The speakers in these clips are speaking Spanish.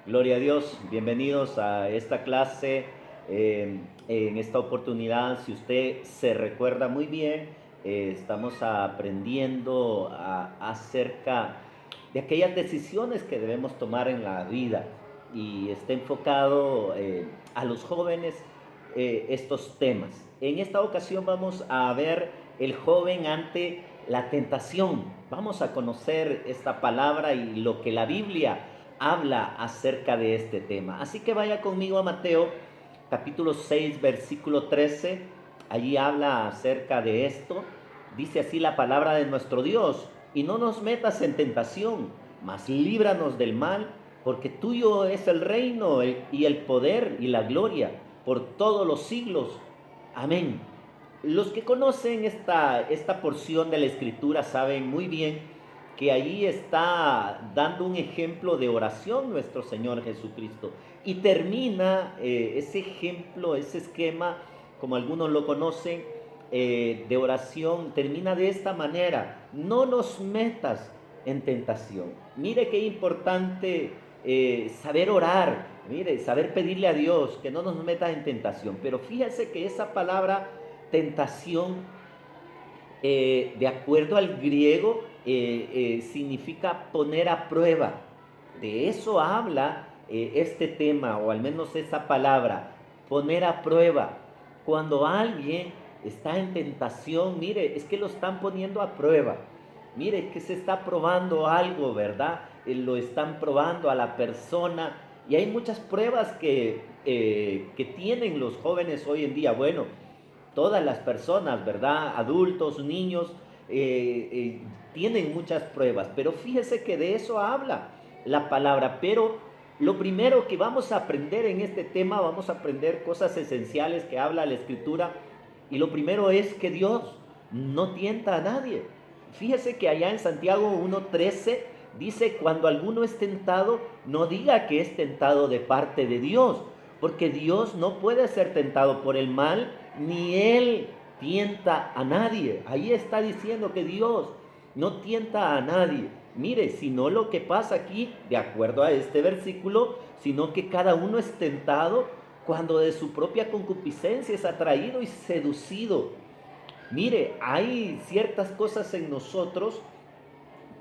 Gloria a Dios, bienvenidos a esta clase. En esta oportunidad, si usted se recuerda muy bien, estamos aprendiendo acerca de aquellas decisiones que debemos tomar en la vida y está enfocado a los jóvenes estos temas. En esta ocasión vamos a ver el joven ante la tentación. Vamos a conocer esta palabra y lo que la Biblia habla acerca de este tema. Así que vaya conmigo a Mateo capítulo 6 versículo 13. Allí habla acerca de esto. Dice así la palabra de nuestro Dios: y no nos metas en tentación, mas líbranos del mal, porque tuyo es el reino y el poder y la gloria por todos los siglos. Amén. Los que conocen esta porción de la escritura saben muy bien que ahí está dando un ejemplo de oración nuestro Señor Jesucristo. Y termina ese ejemplo, ese esquema, como algunos lo conocen, de oración, termina de esta manera: no nos metas en tentación. Mire qué importante saber orar, mire, saber pedirle a Dios que no nos meta en tentación. Pero fíjese que esa palabra tentación, de acuerdo al griego, significa poner a prueba. De eso habla este tema, o al menos esa palabra, poner a prueba. Cuando alguien está en tentación, mire, es que lo están poniendo a prueba. Mire, es que se está probando algo, ¿verdad? Lo están probando a la persona. Y hay muchas pruebas que tienen los jóvenes hoy en día. Bueno, todas las personas, ¿verdad? Adultos, niños, tienen muchas pruebas, pero fíjese que de eso habla la palabra. Pero lo primero que vamos a aprender en este tema, vamos a aprender cosas esenciales que habla la Escritura, y lo primero es que Dios no tienta a nadie. Fíjese que allá en Santiago 1:13 dice: cuando alguno es tentado, no diga que es tentado de parte de Dios, porque Dios no puede ser tentado por el mal, ni Él tienta a nadie. Ahí está diciendo que Dios no tienta a nadie. Mire, sino lo que pasa aquí, de acuerdo a este versículo, sino que cada uno es tentado cuando de su propia concupiscencia es atraído y seducido. Mire, hay ciertas cosas en nosotros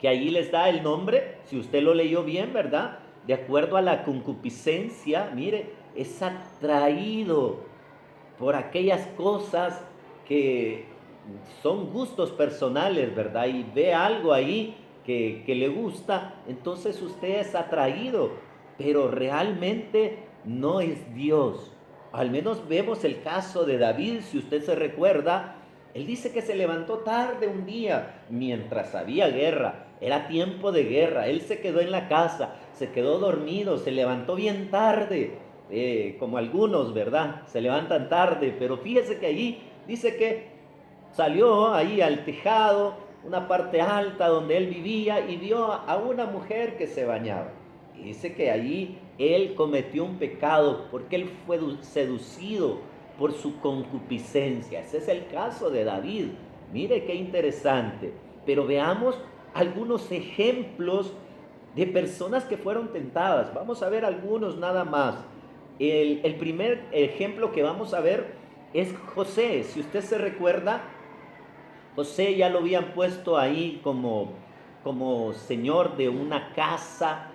que ahí les da el nombre, si usted lo leyó bien, ¿verdad? De acuerdo a la concupiscencia, mire, es atraído por aquellas cosas que son gustos personales, ¿verdad? Y ve algo ahí que le gusta, entonces usted es atraído, pero realmente no es Dios. Al menos vemos el caso de David, si usted se recuerda. Él dice que se levantó tarde un día mientras había guerra. Era tiempo de guerra. Él se quedó en la casa, se quedó dormido, se levantó bien tarde. Como algunos, ¿verdad? Se levantan tarde, pero fíjese que allí dice que salió ahí al tejado, una parte alta donde él vivía, y vio a una mujer que se bañaba. Y dice que allí él cometió un pecado porque él fue seducido por su concupiscencia. Ese es el caso de David. Mire qué interesante. Pero veamos algunos ejemplos de personas que fueron tentadas. Vamos a ver algunos nada más. El primer ejemplo que vamos a ver es José. Si usted se recuerda, José ya lo habían puesto ahí como señor de una casa.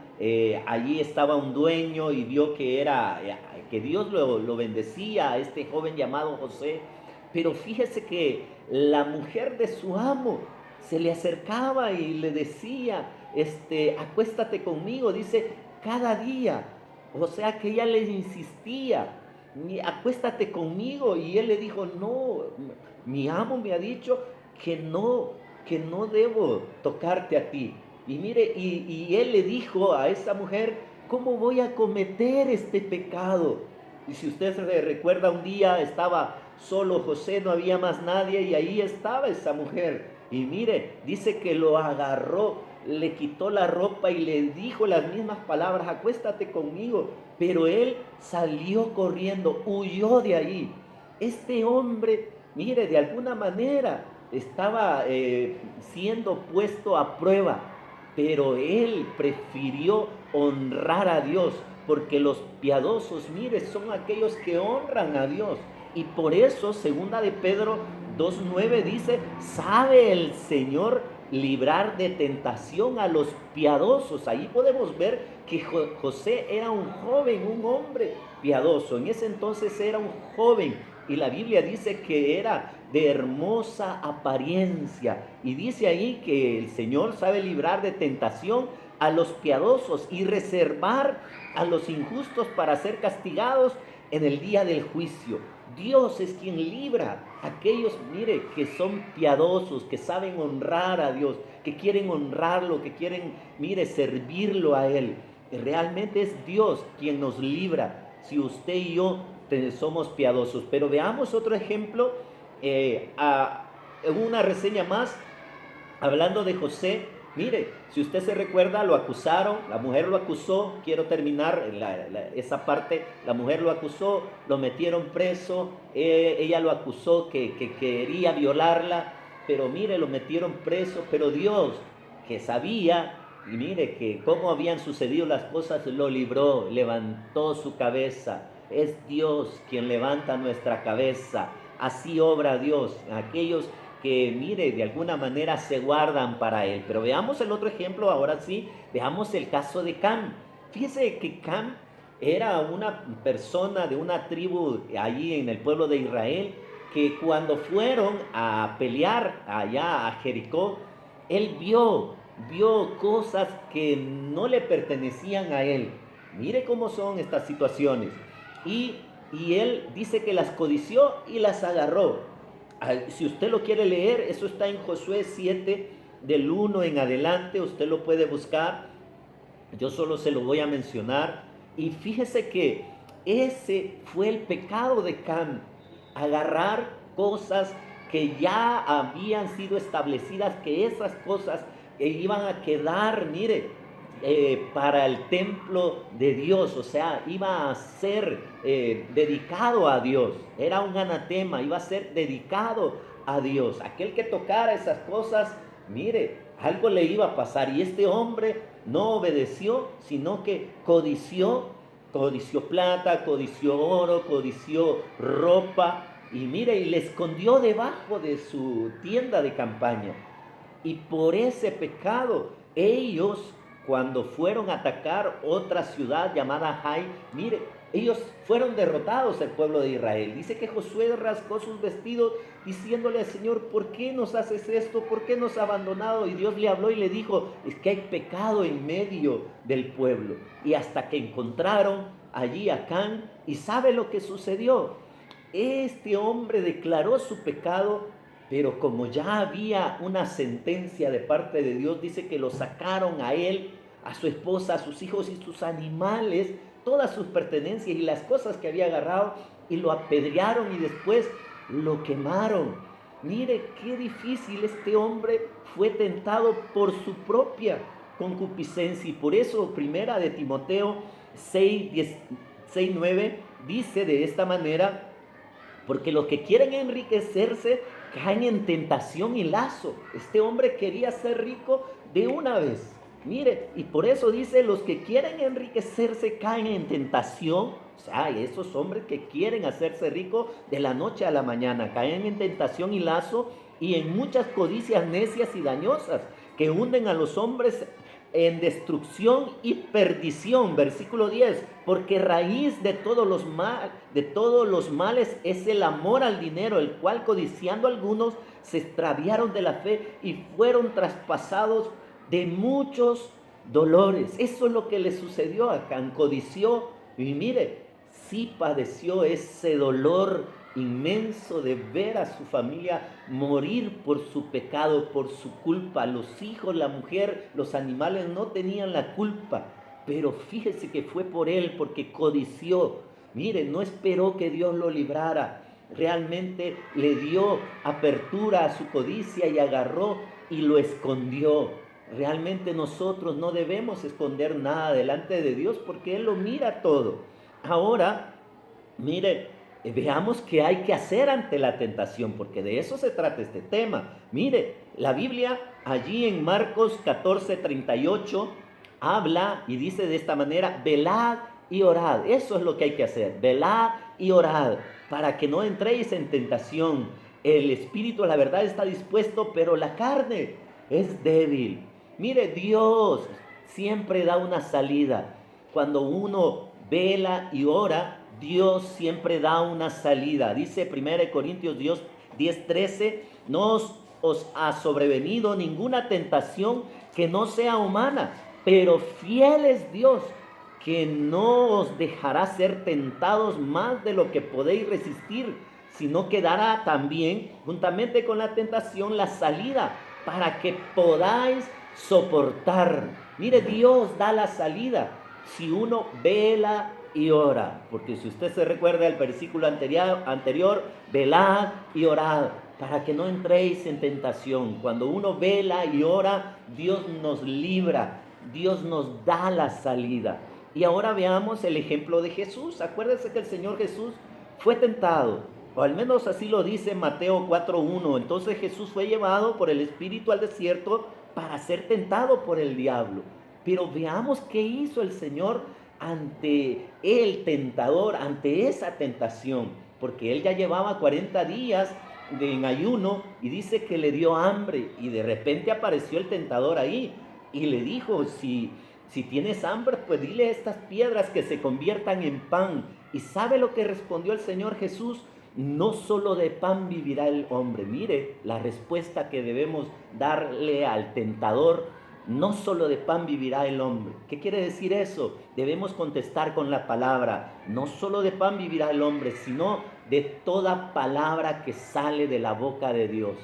Allí estaba un dueño y vio que Dios lo bendecía a este joven llamado José. Pero fíjese que la mujer de su amo se le acercaba y le decía, acuéstate conmigo, dice, cada día. O sea que ella le insistía: acuéstate conmigo. Y él le dijo: no, mi amo me ha dicho que no debo tocarte a ti. Y mire, y él le dijo a esa mujer: ¿cómo voy a cometer este pecado? Y si usted se recuerda, un día estaba solo José, no había más nadie, y ahí estaba esa mujer. Y mire, dice que lo agarró, le quitó la ropa y le dijo las mismas palabras: acuéstate conmigo. Pero él salió corriendo, huyó de ahí. Este hombre, mire, de alguna manera estaba siendo puesto a prueba, pero él prefirió honrar a Dios, porque los piadosos, mire, son aquellos que honran a Dios. Y por eso, segunda de Pedro 2:9 dice, sabe el Señor librar de tentación a los piadosos. Ahí podemos ver que José era un joven, un hombre piadoso. En ese entonces era un joven, y la Biblia dice que era de hermosa apariencia. Y dice ahí que el Señor sabe librar de tentación a los piadosos y reservar a los injustos para ser castigados en el día del juicio. Dios es quien libra a aquellos, mire, que son piadosos, que saben honrar a Dios, que quieren honrarlo, que quieren, mire, servirlo a Él. Realmente es Dios quien nos libra si usted y yo somos piadosos. Pero veamos otro ejemplo, una reseña más, hablando de José. Mire, si usted se recuerda, lo acusaron, la mujer lo acusó, quiero terminar esa parte, la mujer lo acusó, lo metieron preso, ella lo acusó que quería violarla, pero mire, lo metieron preso, pero Dios, que sabía, y mire que cómo habían sucedido las cosas, lo libró, levantó su cabeza. Es Dios quien levanta nuestra cabeza, así obra Dios, aquellos que, mire, de alguna manera se guardan para Él. Pero veamos el otro ejemplo, ahora sí, veamos el caso de Cam. Fíjese que Cam era una persona de una tribu allí en el pueblo de Israel, que cuando fueron a pelear allá a Jericó, él vio cosas que no le pertenecían a él. Mire cómo son estas situaciones. Y él dice que las codició y las agarró. Si usted lo quiere leer, eso está en Josué 7, del 1 en adelante, usted lo puede buscar, yo solo se lo voy a mencionar. Y fíjese que ese fue el pecado de Cam, agarrar cosas que ya habían sido establecidas, que esas cosas iban a quedar, mire, para el templo de Dios, o sea, iba a ser dedicado a Dios, era un anatema, iba a ser dedicado a Dios. Aquel que tocara esas cosas, mire, algo le iba a pasar. Y este hombre no obedeció, sino que codició plata, codició oro, codició ropa, y mire, y le escondió debajo de su tienda de campaña. Y por ese pecado, ellos, cuando fueron a atacar otra ciudad llamada Jai, mire, ellos fueron derrotados, el pueblo de Israel. Dice que Josué rasgó sus vestidos diciéndole al Señor, ¿por qué nos haces esto? ¿Por qué nos has abandonado? Y Dios le habló y le dijo, es que hay pecado en medio del pueblo. Y hasta que encontraron allí a Can, y ¿sabe lo que sucedió? Este hombre declaró su pecado, pero como ya había una sentencia de parte de Dios, dice que lo sacaron a él, a su esposa, a sus hijos y sus animales, todas sus pertenencias y las cosas que había agarrado, y lo apedrearon y después lo quemaron. Mire qué difícil, este hombre fue tentado por su propia concupiscencia. Y por eso primera de Timoteo 6:9 dice de esta manera, porque los que quieren enriquecerse caen en tentación y lazo. Este hombre quería ser rico de una vez. Mire, y por eso dice, los que quieren enriquecerse caen en tentación. O sea, esos hombres que quieren hacerse ricos de la noche a la mañana, caen en tentación y lazo, y en muchas codicias necias y dañosas, que hunden a los hombres en destrucción y perdición. Versículo 10, porque raíz de todos los males es el amor al dinero, el cual codiciando algunos se extraviaron de la fe y fueron traspasados de muchos dolores. Eso es lo que le sucedió a Can. Codició y mire, sí padeció ese dolor inmenso de ver a su familia morir por su pecado, por su culpa. Los hijos, la mujer, los animales no tenían la culpa, pero fíjese que fue por él, porque codició. Mire, no esperó que Dios lo librara, realmente le dio apertura a su codicia y agarró y lo escondió. Realmente nosotros no debemos esconder nada delante de Dios, porque Él lo mira todo. Ahora, mire, veamos qué hay que hacer ante la tentación, porque de eso se trata este tema. Mire, la Biblia allí en Marcos 14:38 habla y dice de esta manera, velad y orad. Eso es lo que hay que hacer. Velad y orad para que no entréis en tentación. El espíritu, la verdad, está dispuesto, pero la carne es débil. Mire, Dios siempre da una salida. Cuando uno vela y ora, Dios siempre da una salida. Dice 1 Corintios 10:13, no os ha sobrevenido ninguna tentación que no sea humana, pero fiel es Dios, que no os dejará ser tentados más de lo que podéis resistir, sino que dará también, juntamente con la tentación, la salida para que podáis soportar. Mire, Dios da la salida si uno vela y ora, porque si usted se recuerda el versículo anterior, velad y orad para que no entréis en tentación. Cuando uno vela y ora, Dios nos libra, Dios nos da la salida. Y ahora veamos el ejemplo de Jesús. Acuérdense que el Señor Jesús fue tentado, o al menos así lo dice Mateo 4:1. Entonces Jesús fue llevado por el Espíritu al desierto para ser tentado por el diablo. Pero veamos qué hizo el Señor ante el tentador, ante esa tentación, porque él ya llevaba 40 días en ayuno y dice que le dio hambre y de repente apareció el tentador ahí y le dijo, si tienes hambre, pues dile a estas piedras que se conviertan en pan. ¿Y sabe lo que respondió el Señor Jesús? No solo de pan vivirá el hombre. Mire la respuesta que debemos darle al tentador. No solo de pan vivirá el hombre. ¿Qué quiere decir eso? Debemos contestar con la palabra. No solo de pan vivirá el hombre, sino de toda palabra que sale de la boca de Dios.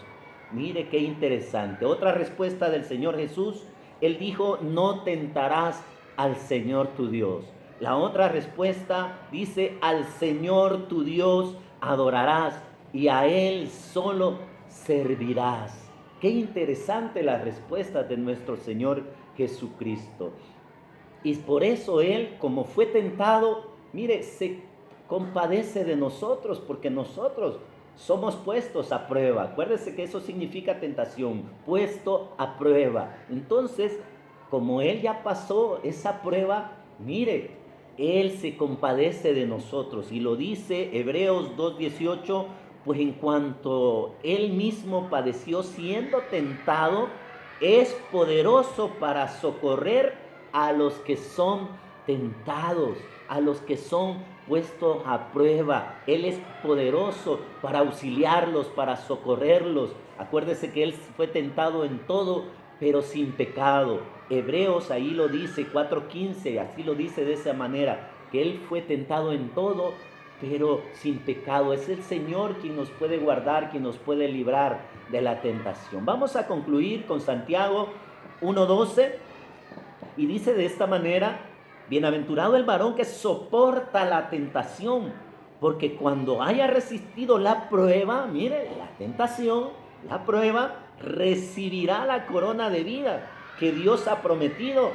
Mire qué interesante. Otra respuesta del Señor Jesús. Él dijo, no tentarás al Señor tu Dios. La otra respuesta dice, al Señor tu Dios adorarás y a Él solo servirás. Qué interesante la respuesta de nuestro Señor Jesucristo. Y por eso Él, como fue tentado, mire, se compadece de nosotros, porque nosotros somos puestos a prueba. Acuérdese que eso significa tentación, puesto a prueba. Entonces, como Él ya pasó esa prueba, mire, Él se compadece de nosotros. Y lo dice Hebreos 2:18, pues en cuanto Él mismo padeció siendo tentado, es poderoso para socorrer a los que son tentados, a los que son puestos a prueba. Él es poderoso para auxiliarlos, para socorrerlos. Acuérdese que Él fue tentado en todo, pero sin pecado. Hebreos ahí lo dice, 4:15, así lo dice de esa manera, que Él fue tentado en todo, pero sin pecado. Es el Señor quien nos puede guardar, quien nos puede librar de la tentación. Vamos a concluir con Santiago 1:12 y dice de esta manera, bienaventurado el varón que soporta la tentación, porque cuando haya resistido la prueba, mire, la tentación, la prueba, recibirá la corona de vida que Dios ha prometido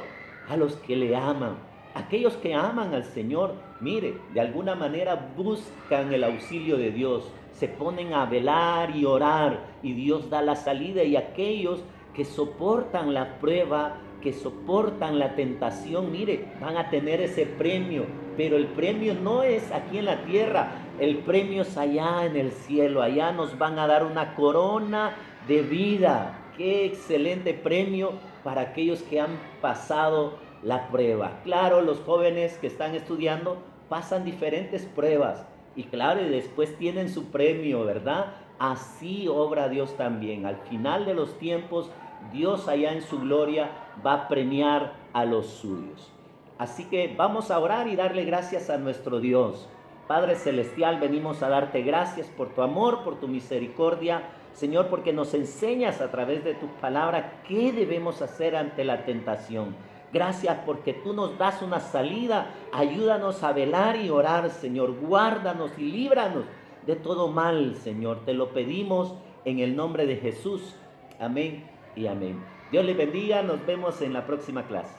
a los que le aman. Aquellos que aman al Señor, mire, de alguna manera buscan el auxilio de Dios, se ponen a velar y orar y Dios da la salida. Y aquellos que soportan la prueba, que soportan la tentación, mire, van a tener ese premio, pero el premio no es aquí en la tierra, el premio es allá en el cielo. Allá nos van a dar una corona de vida. Qué excelente premio para aquellos que han pasado la prueba. Claro, los jóvenes que están estudiando pasan diferentes pruebas y claro, y después tienen su premio, ¿verdad? Así obra Dios también. Al final de los tiempos, Dios allá en su gloria va a premiar a los suyos. Así que vamos a orar y darle gracias a nuestro Dios. Padre Celestial, venimos a darte gracias por tu amor, por tu misericordia, Señor, porque nos enseñas a través de tu palabra qué debemos hacer ante la tentación. Gracias porque tú nos das una salida. Ayúdanos a velar y orar, Señor. Guárdanos y líbranos de todo mal, Señor. Te lo pedimos en el nombre de Jesús. Amén y amén. Dios les bendiga. Nos vemos en la próxima clase.